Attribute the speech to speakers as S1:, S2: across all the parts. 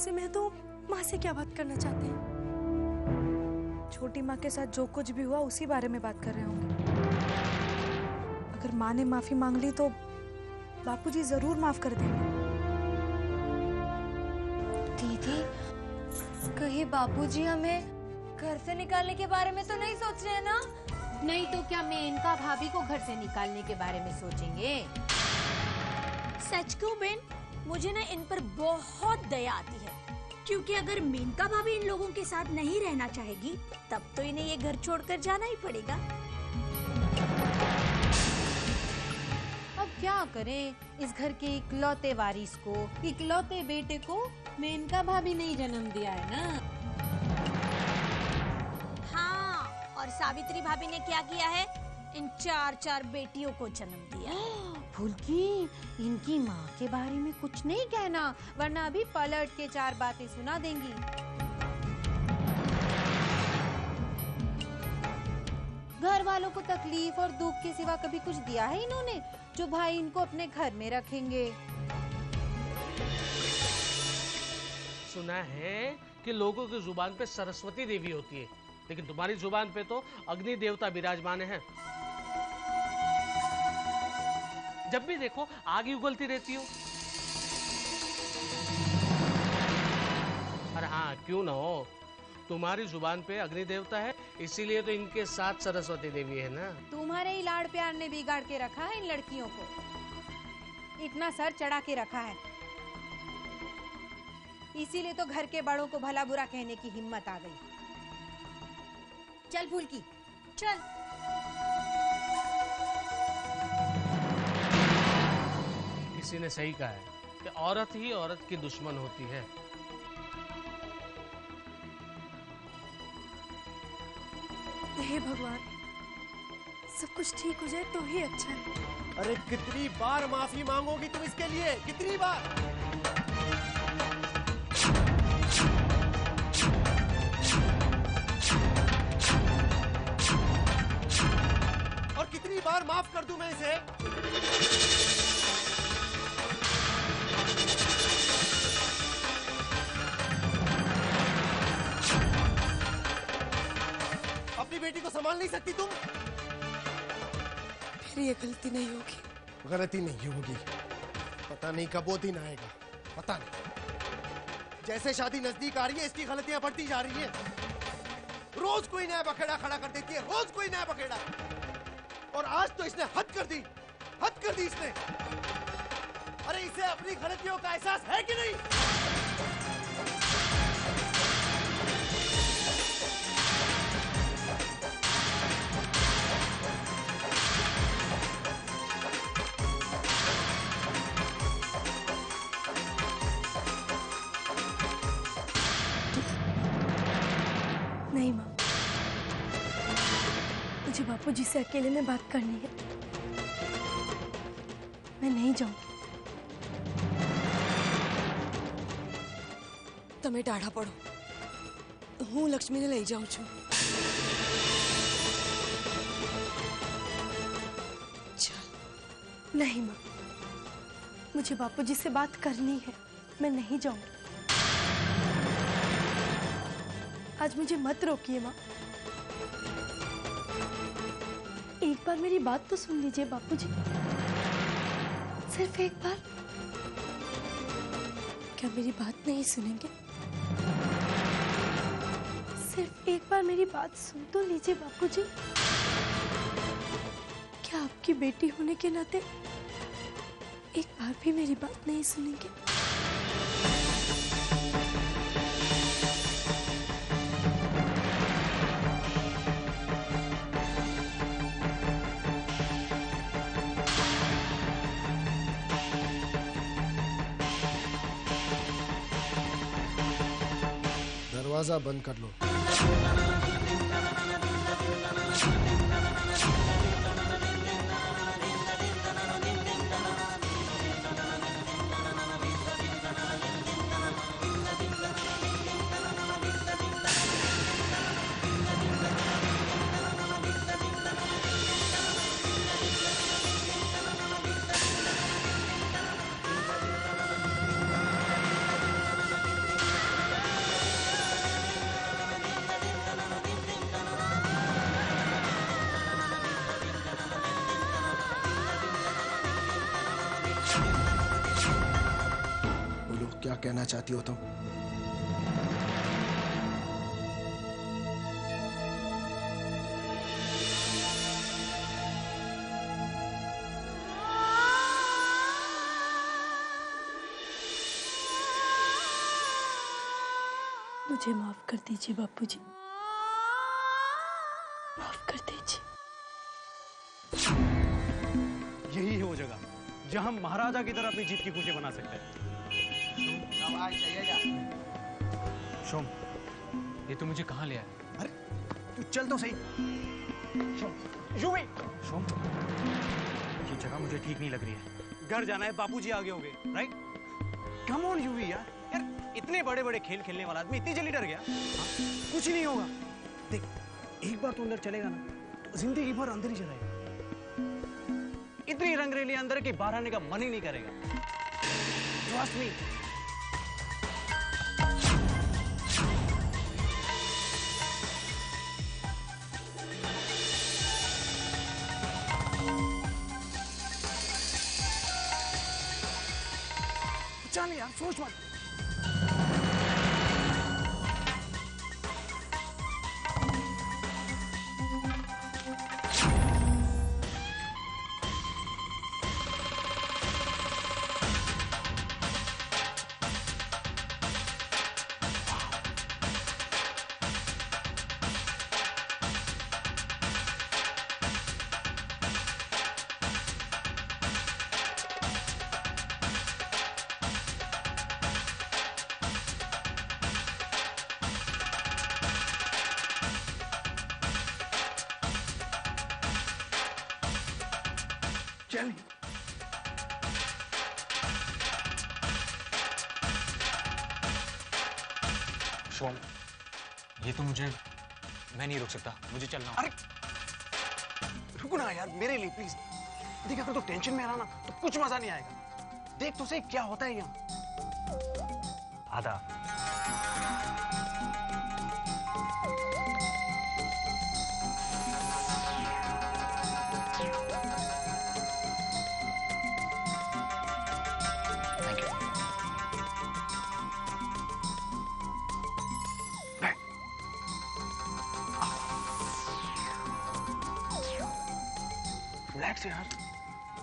S1: से मैं तो माँ से क्या बात करना चाहते हैं? छोटी माँ के साथ जो कुछ भी हुआ उसी बारे में बात कर रहे होंगे। अगर माँ ने माफी मांग ली तो बापूजी जरूर माफ कर देंगे।
S2: दीदी, कहीं बापूजी हमें घर से निकालने के बारे में तो नहीं सोच रहे हैं ना?
S3: नहीं तो क्या मेनका भाभी को घर से निकालने के बारे में सोचेंगे?
S4: सच क्यों बेन, मुझे ना इन पर बहुत दया आती है, क्योंकि अगर मेनका भाभी इन लोगों के साथ नहीं रहना चाहेगी तब तो इन्हें ये घर छोड़कर जाना ही पड़ेगा।
S3: अब क्या करें, इस घर के इकलौते वारिस को, इकलौते बेटे को मेनका भाभी ने ही जन्म दिया है ना।
S4: हाँ, और सावित्री भाभी ने क्या किया है? इन 4 बेटियों को जन्म दिया।
S3: फुल्की, इनकी माँ के बारे में कुछ नहीं कहना, वरना अभी पलट के 4 बातें सुना देंगी। घर वालों को तकलीफ और दुख के सिवा कभी कुछ दिया है इन्होंने, जो भाई इनको अपने घर में रखेंगे?
S5: सुना है कि लोगों की जुबान पे सरस्वती देवी होती है, लेकिन तुम्हारी जुबान पे तो अग्नि देवता विराजमान है। जब भी देखो आग ही उगलती रहती हो। अरे हाँ, क्यों ना हो, तुम्हारी जुबान पे अग्नि देवता है, इसीलिए तो इनके साथ सरस्वती देवी है ना।
S3: तुम्हारे ही लाड़ प्यार ने बिगाड़ के रखा है इन लड़कियों को, इतना सर चढ़ा के रखा है, इसीलिए तो घर के बड़ों को भला बुरा कहने की हिम्मत आ गई। चल फुल्की,
S4: चल।
S5: किसी ने सही कहा है कि औरत ही औरत की दुश्मन होती है।
S1: हे भगवान, सब कुछ ठीक हो जाए तो ही अच्छा है।
S6: अरे कितनी बार माफी मांगोगी तुम इसके लिए? कितनी बार? और कितनी बार माफ कर दूं मैं इसे? अपनी बेटी को संभाल नहीं सकती तुम?
S1: फिर ये गलती नहीं होगी।
S6: गलती नहीं होगी। पता नहीं कब वो दिन आएगा, पता नहीं। जैसे शादी नजदीक आ रही है इसकी गलतियां बढ़ती जा रही है। रोज कोई नया बखेड़ा खड़ा कर देती है, रोज कोई नया बखेड़ा। और आज तो इसने हद कर दी, हद कर दी इसने। अरे इसे अपनी गलतियों का एहसास है कि नहीं?
S1: नहीं माँ, मुझे बापूजी से अकेले में बात करनी है। मैं नहीं जाऊंगी।
S7: તમે ટાઢા પડો, હું લક્ષ્મીને લઈ જાઉં છું।
S1: चल। नहीं माँ, मुझे बापूजी से बात करनी है। मैं नहीं जाऊंगी। आज मुझे मत रोकिए माँ। एक बार मेरी बात तो सुन लीजिए बापूजी, सिर्फ एक बार। क्या मेरी बात नहीं सुनेंगे? सिर्फ एक बार मेरी बात सुन तो लीजिए बापूजी। क्या आपकी बेटी होने के नाते एक बार भी मेरी बात नहीं सुनेंगे?
S6: दरवाजा बंद कर लो। कहना चाहती हो तुम?
S4: मुझे माफ कर दीजिए बापूजी, माफ कर दीजिए।
S8: यही है वो जगह जहां हम महाराजा की तरह अपनी जीत की खुशी बना सकते हैं।
S9: शोम, ये तो मुझे कहाँ ले आया?
S8: अरे तू चल तो सही। शोम,
S9: ये जगह मुझे ठीक नहीं लग रही है।
S8: घर जाना है, बापूजी आगे होंगे, राइट? कम ऑन यूवी यार, इतने बड़े बड़े खेल खेलने वाला आदमी इतनी जल्दी डर गया? कुछ नहीं होगा। देख, एक बार तू अंदर चलेगा ना तो जिंदगी भर अंदर ही चलेगा। इतनी रंगरेली अंदर कि बाहर आने का मन ही नहीं करेगा। Trust me. चल यार, सोच मत। चल
S9: शोम, ये तो मैं नहीं रुक सकता, मुझे चलना होगा।
S8: अरे रुको ना यार, मेरे लिए प्लीज। देख, अगर तो टेंशन में रहा ना तो कुछ मजा नहीं आएगा। देख तो सही क्या होता है यहाँ। आधा रिलैक्स यार,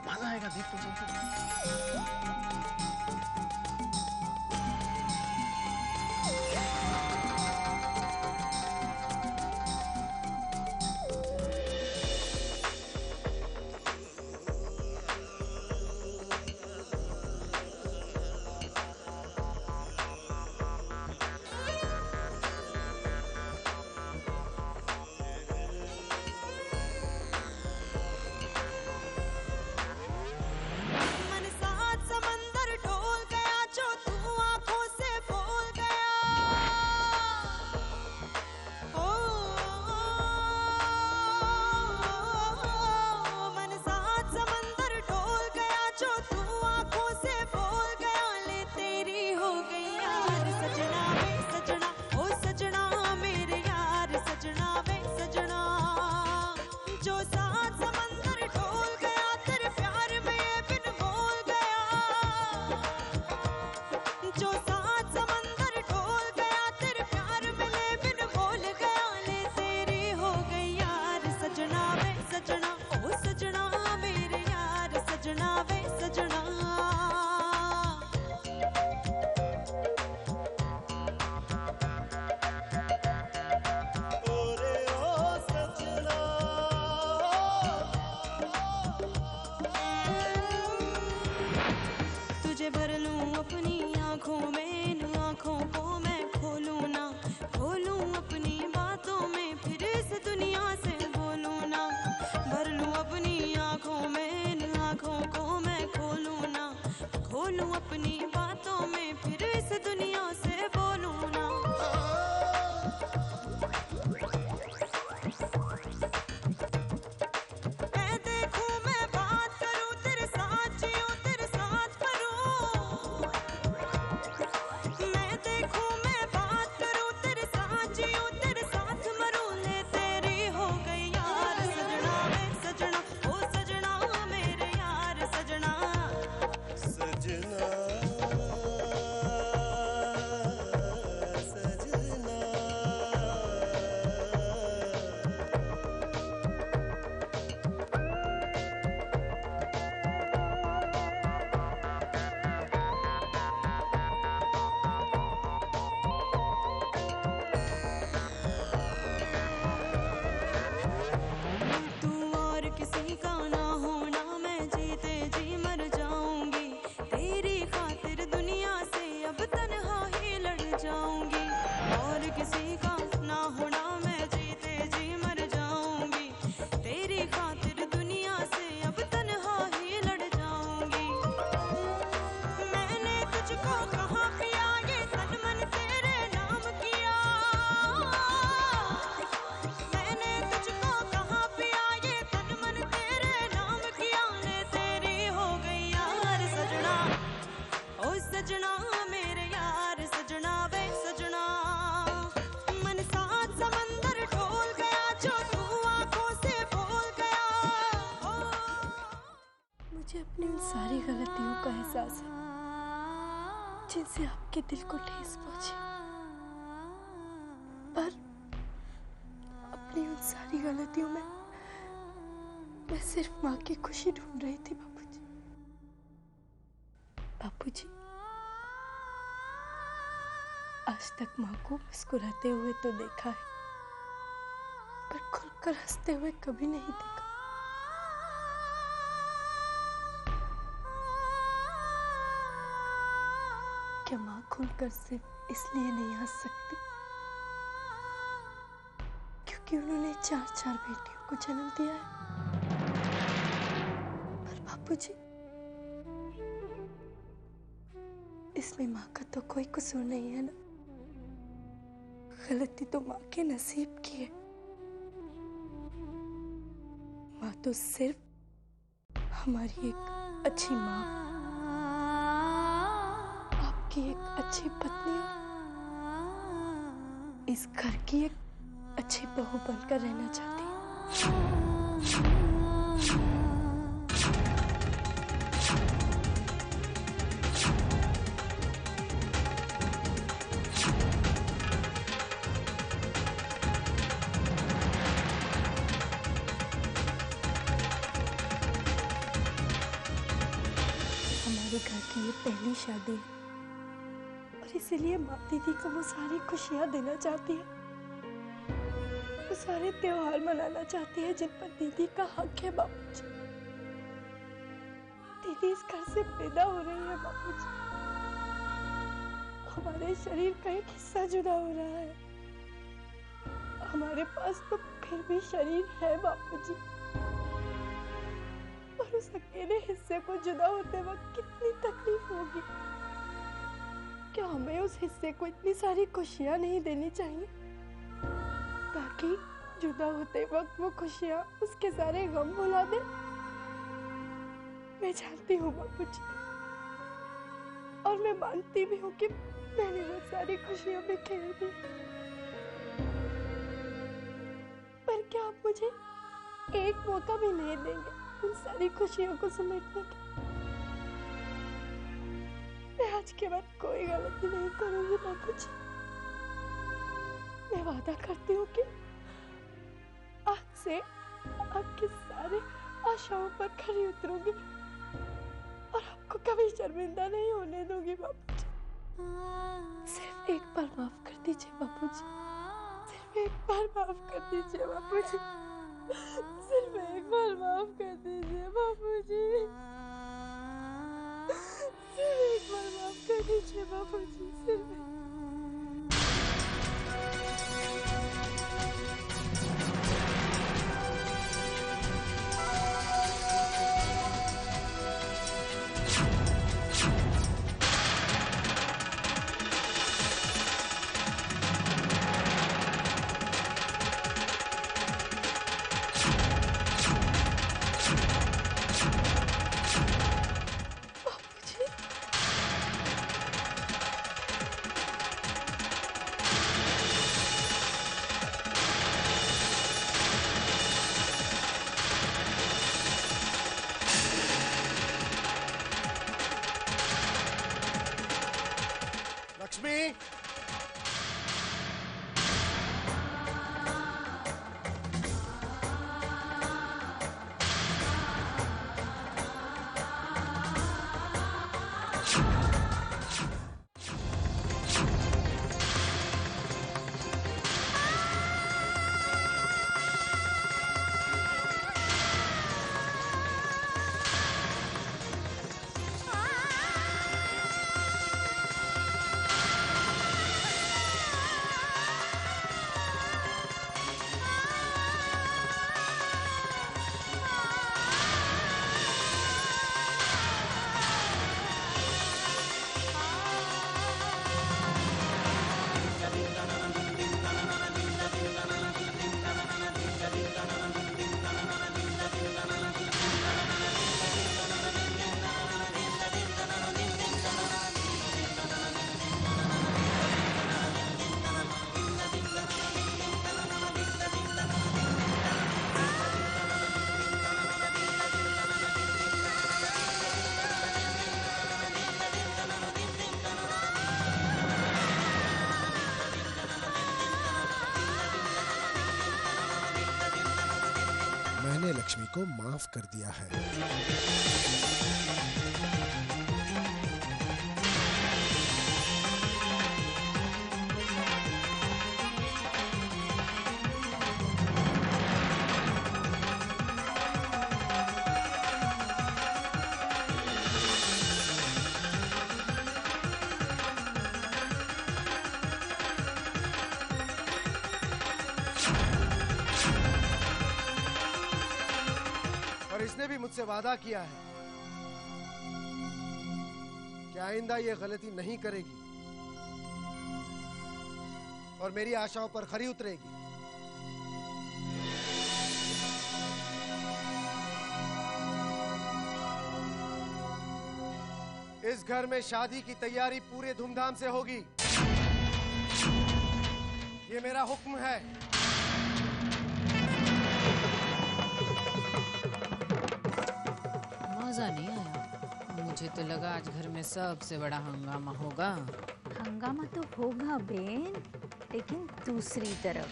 S8: मजा आएगा। देख तो सही।
S1: का एहसास है जिनसे आपके दिल को ठेस पहुंची, पर अपनी उन सारी गलतियों में मैं सिर्फ माँ की खुशी ढूंढ रही थी। बापूजी, बापूजी, आज तक माँ को मुस्कुराते हुए तो देखा है, पर खुलकर हंसते हुए कभी नहीं देखा। क्या माँ खुलकर सिर्फ इसलिए नहीं हंस सकती क्योंकि उन्होंने 4 बेटियों को जन्म दिया है? पर बापूजी, इसमें माँ का तो कोई कसूर नहीं है ना। गलती तो माँ के नसीब की है। माँ तो सिर्फ हमारी एक अच्छी माँ, आपकी एक अच्छी पत्नी, इस घर की एक अच्छी बहू बनकर रहना चाहती है। हमारे घर की ये पहली शादी है और इसीलिए माँ दीदी को वो सारी खुशियाँ देना चाहती है, वो सारे त्योहार मनाना चाहती है जिन पर दीदी का हक है। बापूजी, दीदी इस घर से पैदा हो रही है। बापूजी, हमारे शरीर का एक हिस्सा जुदा हो रहा है। हमारे पास तो फिर भी शरीर है बापूजी, और उस अकेले हिस्से को जुदा होते वक्त कितनी तकलीफ होगी। क्या हमें उस हिस्से को इतनी सारी खुशियाँ नहीं देनी चाहिए ताकि जुदा होते वक्त वो खुशियाँ उसके सारे गम भुला दे? मैं जानती हूँ बापूजी, और मैं मानती भी हूँ कि मैंने वो सारी खुशियाँ बिखेर दी, पर क्या आप मुझे एक मौका भी नहीं देंगे उन सारी खुशियों को समेटने की? मैं आज के बाद कोई गलती नहीं करूंगी बापूजी। मैं वादा करती हूँ कि आज से आपके सारे आशाओं पर खरी उतरूंगी और आपको कभी शर्मिंदा नहीं होने दूंगी बापूजी। सिर्फ एक बार माफ कर दीजिए बापूजी, सिर्फ एक बार माफ कर दीजिए बापूजी, सिर्फ एक बार माफ कर दीजिए बापूजी, सिर्फ एक बार माफ कर दीजिए बापूजी, सिर्फ
S6: मैंने लक्ष्मी को माफ कर दिया है। इसने भी मुझसे वादा किया है कि आइंदा ये गलती नहीं करेगी और मेरी आशाओं पर खरी उतरेगी। इस घर में शादी की तैयारी पूरे धूमधाम से होगी। ये मेरा हुक्म है।
S3: मजा नहीं आया। मुझे तो लगा आज घर में सबसे बड़ा हंगामा होगा।
S4: हंगामा तो होगा बेन, लेकिन दूसरी तरफ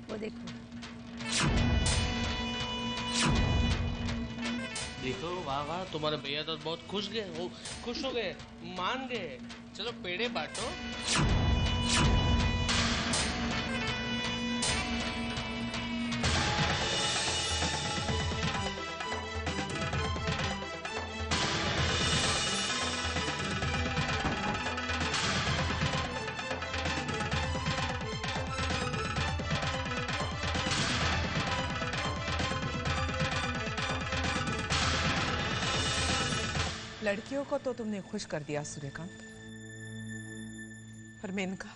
S4: वो देखो।
S5: देखो, वाह वाह, तुम्हारे भैया तो बहुत खुश हो गए, मान गए। चलो पेड़े बांटो।
S10: लड़कियों को तो तुमने खुश कर दिया सूर्यकांत, पर मेनका,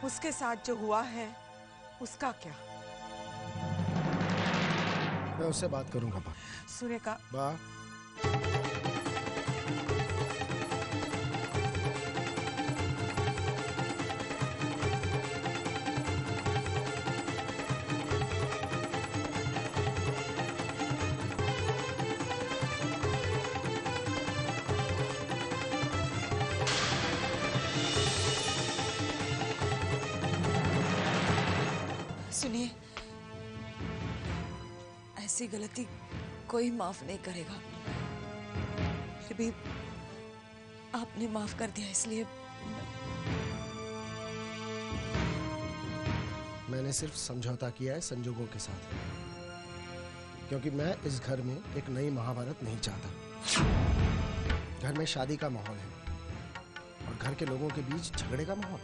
S10: उसके साथ जो हुआ है उसका क्या?
S6: मैं उससे बात करूंगा बा।
S10: सूर्यकांत
S6: बा,
S7: सुनिए, ऐसी गलती कोई माफ नहीं करेगा। फिर भी आपने माफ कर दिया, इसलिए
S6: मैंने सिर्फ समझौता किया है संजोगों के साथ, क्योंकि मैं इस घर में एक नई महाभारत नहीं चाहता। घर में शादी का माहौल है और घर के लोगों के बीच झगड़े का माहौल।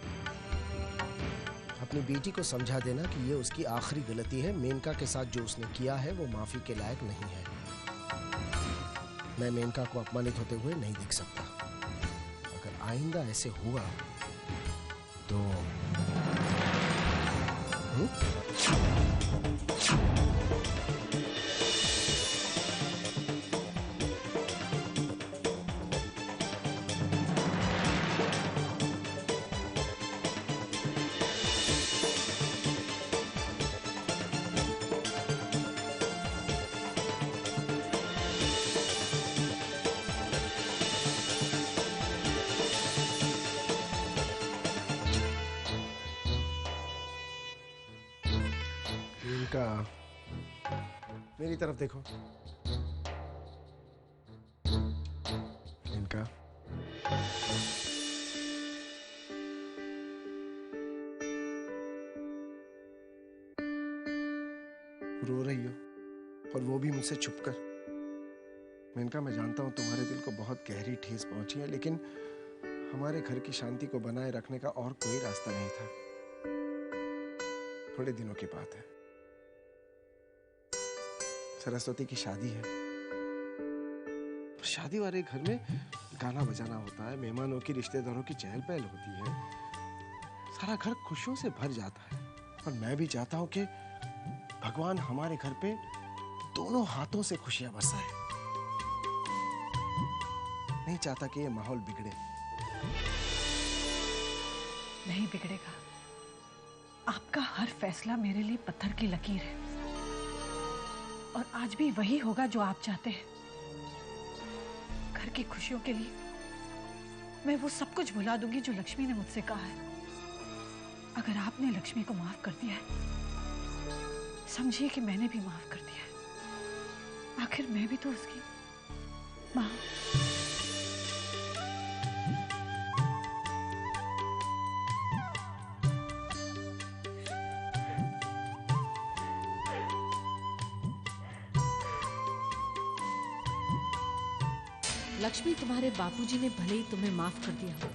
S6: अपनी बेटी को समझा देना कि ये उसकी आखिरी गलती है। मेनका के साथ जो उसने किया है वो माफी के लायक नहीं है। मैं मेनका को अपमानित होते हुए नहीं देख सकता। अगर आइंदा ऐसे हुआ तो मेरी तरफ देखो। इनका रो रही हो और वो भी मुझसे छुपकर। मेनका, मैं जानता हूं तुम्हारे दिल को बहुत गहरी ठेस पहुंची है, लेकिन हमारे घर की शांति को बनाए रखने का और कोई रास्ता नहीं था। थोड़े दिनों की बात है, सरस्वती की शादी है। शादी वाले घर में गाना बजाना होता है, मेहमानों की, रिश्तेदारों की चहल पहल होती है, सारा घर खुशियों से भर जाता है। और मैं भी चाहता हूं कि भगवान हमारे घर पे दोनों हाथों से खुशियां बरसाए। नहीं चाहता कि ये माहौल बिगड़े।
S10: नहीं बिगड़ेगा। आपका हर फैसला मेरे लिए पत्थर की लकीर है और आज भी वही होगा जो आप चाहते हैं। घर की खुशियों के लिए मैं वो सब कुछ भुला दूंगी जो लक्ष्मी ने मुझसे कहा है। अगर आपने लक्ष्मी को माफ कर दिया है, समझिए कि मैंने भी माफ कर दिया है। आखिर मैं भी तो उसकी माँ।
S11: लक्ष्मी, तुम्हारे बापूजी ने भले ही तुम्हें माफ कर दिया हो,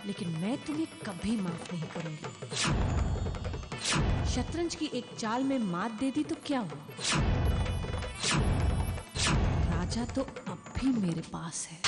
S11: लेकिन मैं तुम्हें कभी माफ नहीं करूंगी। शतरंज की एक चाल में मात दे दी तो क्या हुआ? राजा तो अब भी मेरे पास है।